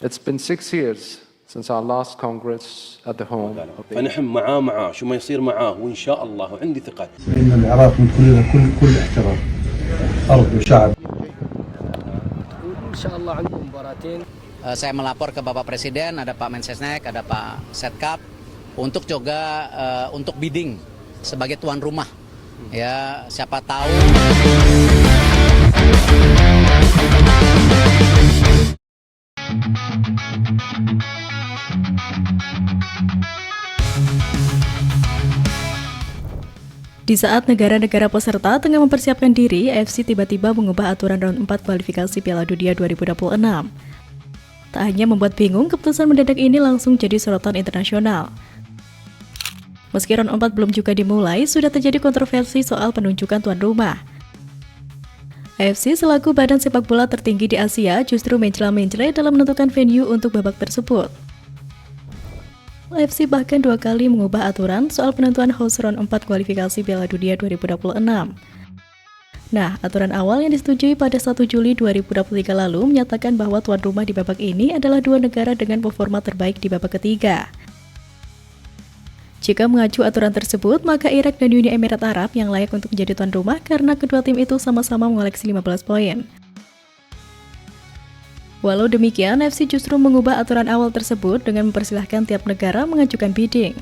It's been 6 years since our last Congress at the home of the فنحن معاه شو ما يصير معاه وإن شاء الله وعندي ثقة. فإن العراق من كل احترام أرض وشعب. إن شاء الله عندهم مباراتين. Saya melapor ke Bapak Presiden, ada Pak Mensesnek, ada Pak Setkap, untuk juga untuk bidding sebagai tuan rumah. Ya, siapa tahu. Di saat negara-negara peserta tengah mempersiapkan diri, AFC tiba-tiba mengubah aturan round 4 kualifikasi Piala Dunia 2026. Tak hanya membuat bingung, keputusan mendadak ini langsung jadi sorotan internasional. Meski round 4 belum juga dimulai, sudah terjadi kontroversi soal penunjukan tuan rumah. AFC selaku badan sepak bola tertinggi di Asia justru mencela-mencela dalam menentukan venue untuk babak tersebut. AFC bahkan 2 kali mengubah aturan soal penentuan host round 4 kualifikasi Piala Dunia 2026. Nah, aturan awal yang disetujui pada 1 Juli 2023 lalu menyatakan bahwa tuan rumah di babak ini adalah 2 negara dengan performa terbaik di babak ketiga. Jika mengacu aturan tersebut, maka Irak dan Uni Emirat Arab yang layak untuk menjadi tuan rumah karena kedua tim itu sama-sama mengoleksi 15 poin. Walau demikian, AFC justru mengubah aturan awal tersebut dengan mempersilahkan tiap negara mengajukan bidding.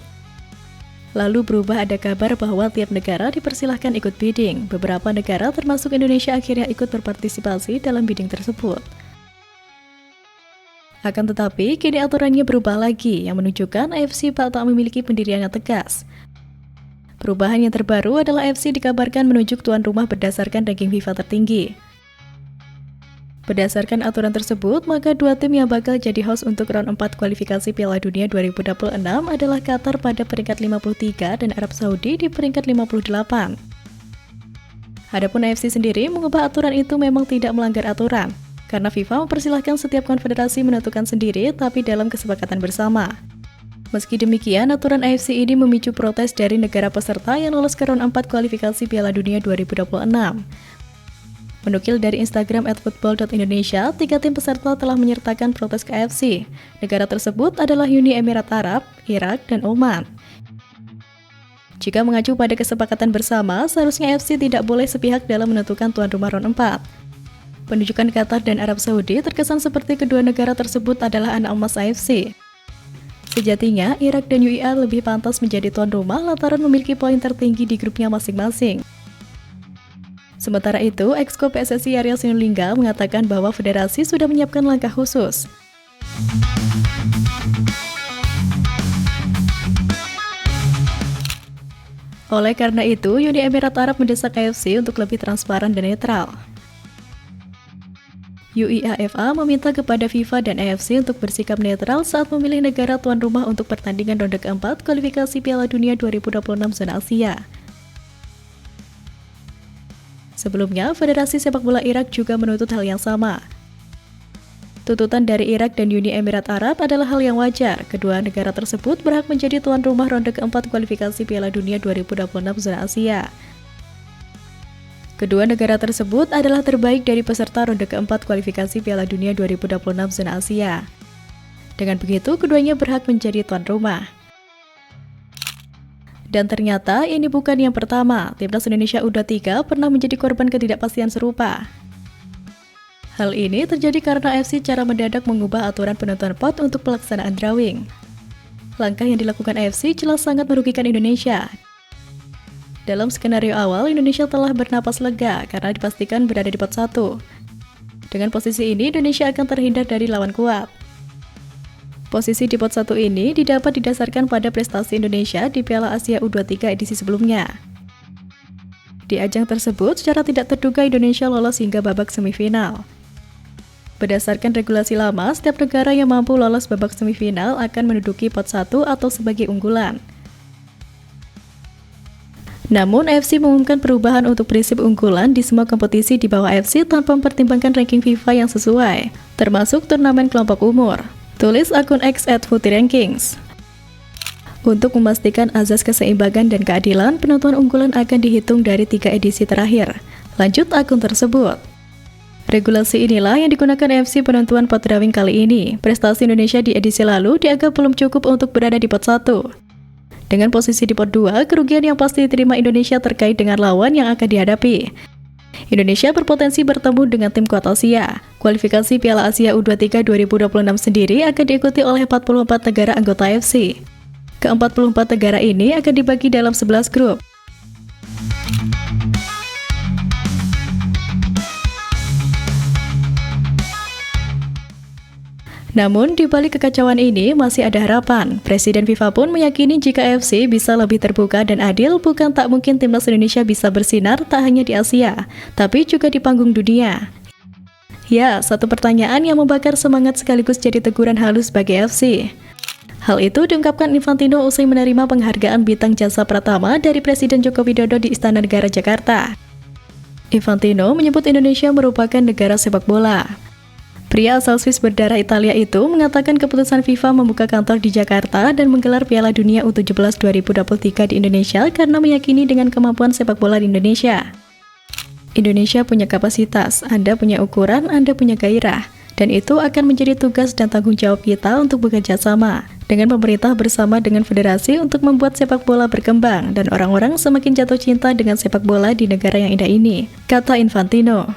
Lalu berubah ada kabar bahwa tiap negara dipersilahkan ikut bidding. Beberapa negara termasuk Indonesia akhirnya ikut berpartisipasi dalam bidding tersebut. Akan tetapi, kini aturannya berubah lagi yang menunjukkan AFC tak memiliki pendirian yang tegas. Perubahan yang terbaru adalah AFC dikabarkan menunjuk tuan rumah berdasarkan ranking FIFA tertinggi. Berdasarkan aturan tersebut, maka 2 tim yang bakal jadi host untuk round 4 kualifikasi Piala Dunia 2026 adalah Qatar pada peringkat 53 dan Arab Saudi di peringkat 58. Adapun AFC sendiri mengubah aturan itu memang tidak melanggar aturan, karena FIFA mempersilahkan setiap konfederasi menentukan sendiri tapi dalam kesepakatan bersama. Meski demikian, aturan AFC ini memicu protes dari negara peserta yang lolos ke round 4 kualifikasi Piala Dunia 2026. Menukil dari Instagram @football.indonesia, 3 tim peserta telah menyertakan protes ke AFC. Negara tersebut adalah Uni Emirat Arab, Irak, dan Oman. Jika mengacu pada kesepakatan bersama, seharusnya AFC tidak boleh sepihak dalam menentukan tuan rumah round 4. Penunjukan Qatar dan Arab Saudi terkesan seperti kedua negara tersebut adalah anak emas AFC. Sejatinya, Irak dan UAE lebih pantas menjadi tuan rumah lantaran memiliki poin tertinggi di grupnya masing-masing. Sementara itu, Exco PSSI Arya Sinulinga mengatakan bahwa federasi sudah menyiapkan langkah khusus. Oleh karena itu, Uni Emirat Arab mendesak AFC untuk lebih transparan dan netral. UEFA meminta kepada FIFA dan AFC untuk bersikap netral saat memilih negara tuan rumah untuk pertandingan ronde keempat kualifikasi Piala Dunia 2026 zona Asia. Sebelumnya, Federasi Sepak Bola Irak juga menuntut hal yang sama. Tuntutan dari Irak dan Uni Emirat Arab adalah hal yang wajar. Kedua negara tersebut berhak menjadi tuan rumah ronde keempat kualifikasi Piala Dunia 2026 zona Asia. Kedua negara tersebut adalah terbaik dari peserta ronde keempat kualifikasi Piala Dunia 2026 zona Asia. Dengan begitu, keduanya berhak menjadi tuan rumah. Dan ternyata ini bukan yang pertama, Timnas Indonesia U23 pernah menjadi korban ketidakpastian serupa. Hal ini terjadi karena AFC secara mendadak mengubah aturan penentuan pot untuk pelaksanaan drawing. Langkah yang dilakukan AFC jelas sangat merugikan Indonesia. Dalam skenario awal, Indonesia telah bernapas lega karena dipastikan berada di pot 1. Dengan posisi ini, Indonesia akan terhindar dari lawan kuat. Posisi di pot 1 ini didapat didasarkan pada prestasi Indonesia di Piala Asia U23 edisi sebelumnya. Di ajang tersebut, secara tidak terduga Indonesia lolos hingga babak semifinal. Berdasarkan regulasi lama, setiap negara yang mampu lolos babak semifinal akan menduduki pot 1 atau sebagai unggulan. Namun, AFC mengumumkan perubahan untuk prinsip unggulan di semua kompetisi di bawah AFC tanpa mempertimbangkan ranking FIFA yang sesuai, termasuk turnamen kelompok umur. Tulis akun X @FutiRankings. Untuk memastikan azas keseimbangan dan keadilan, penentuan unggulan akan dihitung dari 3 edisi terakhir. Lanjut akun tersebut. Regulasi inilah yang digunakan AFC penentuan pot drawing kali ini. Prestasi Indonesia di edisi lalu dianggap belum cukup untuk berada di pot 1. Dengan posisi di pot 2, kerugian yang pasti diterima Indonesia terkait dengan lawan yang akan dihadapi. Indonesia berpotensi bertemu dengan tim kuat Asia. Kualifikasi Piala Asia U23 2026 sendiri akan diikuti oleh 44 negara anggota AFC. Ke-44 negara ini akan dibagi dalam 11 grup. Namun, di balik kekacauan ini masih ada harapan. Presiden FIFA pun meyakini jika AFC bisa lebih terbuka dan adil, bukan tak mungkin timnas Indonesia bisa bersinar tak hanya di Asia, tapi juga di panggung dunia. Ya, satu pertanyaan yang membakar semangat sekaligus jadi teguran halus bagi AFC. Hal itu diungkapkan Infantino usai menerima penghargaan Bintang Jasa Pratama dari Presiden Joko Widodo di Istana Negara Jakarta. Infantino menyebut Indonesia merupakan negara sepak bola. Pria asal Swiss berdarah Italia itu mengatakan keputusan FIFA membuka kantor di Jakarta dan menggelar Piala Dunia U17 2023 di Indonesia karena meyakini dengan kemampuan sepak bola di Indonesia. Indonesia punya kapasitas, Anda punya ukuran, Anda punya gairah. Dan itu akan menjadi tugas dan tanggung jawab kita untuk bekerja sama dengan pemerintah bersama dengan federasi untuk membuat sepak bola berkembang dan orang-orang semakin jatuh cinta dengan sepak bola di negara yang indah ini, kata Infantino.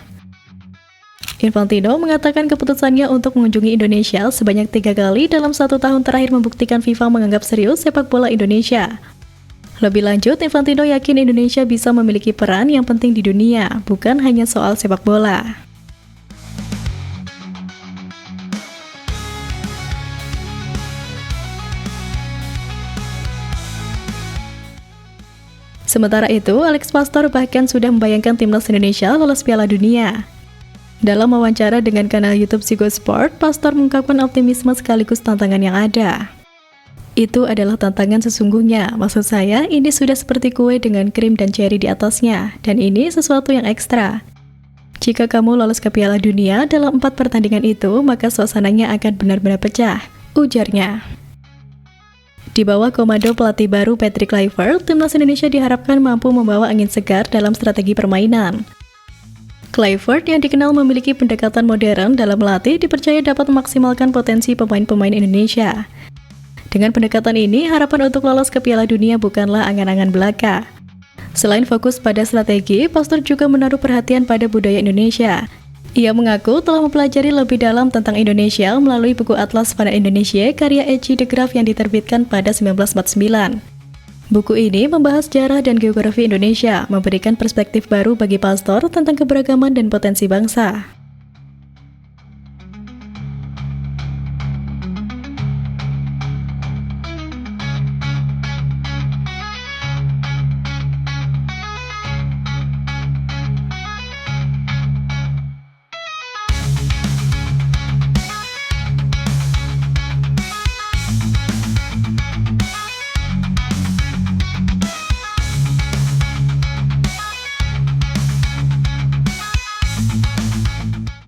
Infantino mengatakan keputusannya untuk mengunjungi Indonesia sebanyak 3 kali dalam 1 tahun terakhir membuktikan FIFA menganggap serius sepak bola Indonesia. Lebih lanjut, Infantino yakin Indonesia bisa memiliki peran yang penting di dunia, bukan hanya soal sepak bola. Sementara itu, Alex Pastor bahkan sudah membayangkan timnas Indonesia lolos Piala Dunia. Dalam wawancara dengan kanal YouTube Sigo Sport, Pastor mengungkapkan optimisme sekaligus tantangan yang ada. Itu adalah tantangan sesungguhnya. Maksud saya, ini sudah seperti kue dengan krim dan cherry di atasnya, dan ini sesuatu yang ekstra. Jika kamu lolos ke Piala Dunia dalam 4 pertandingan itu, maka suasananya akan benar-benar pecah, ujarnya. Di bawah komando pelatih baru Patrick Kluivert, timnas Indonesia diharapkan mampu membawa angin segar dalam strategi permainan. Kluivert yang dikenal memiliki pendekatan modern dalam melatih dipercaya dapat memaksimalkan potensi pemain-pemain Indonesia. Dengan pendekatan ini, harapan untuk lolos ke Piala Dunia bukanlah angan-angan belaka. Selain fokus pada strategi, Pastor juga menaruh perhatian pada budaya Indonesia. Ia mengaku telah mempelajari lebih dalam tentang Indonesia melalui buku Atlas Pada Indonesia karya Eci de Graaf yang diterbitkan pada 1949. Buku ini membahas sejarah dan geografi Indonesia, memberikan perspektif baru bagi Pastor tentang keberagaman dan potensi bangsa.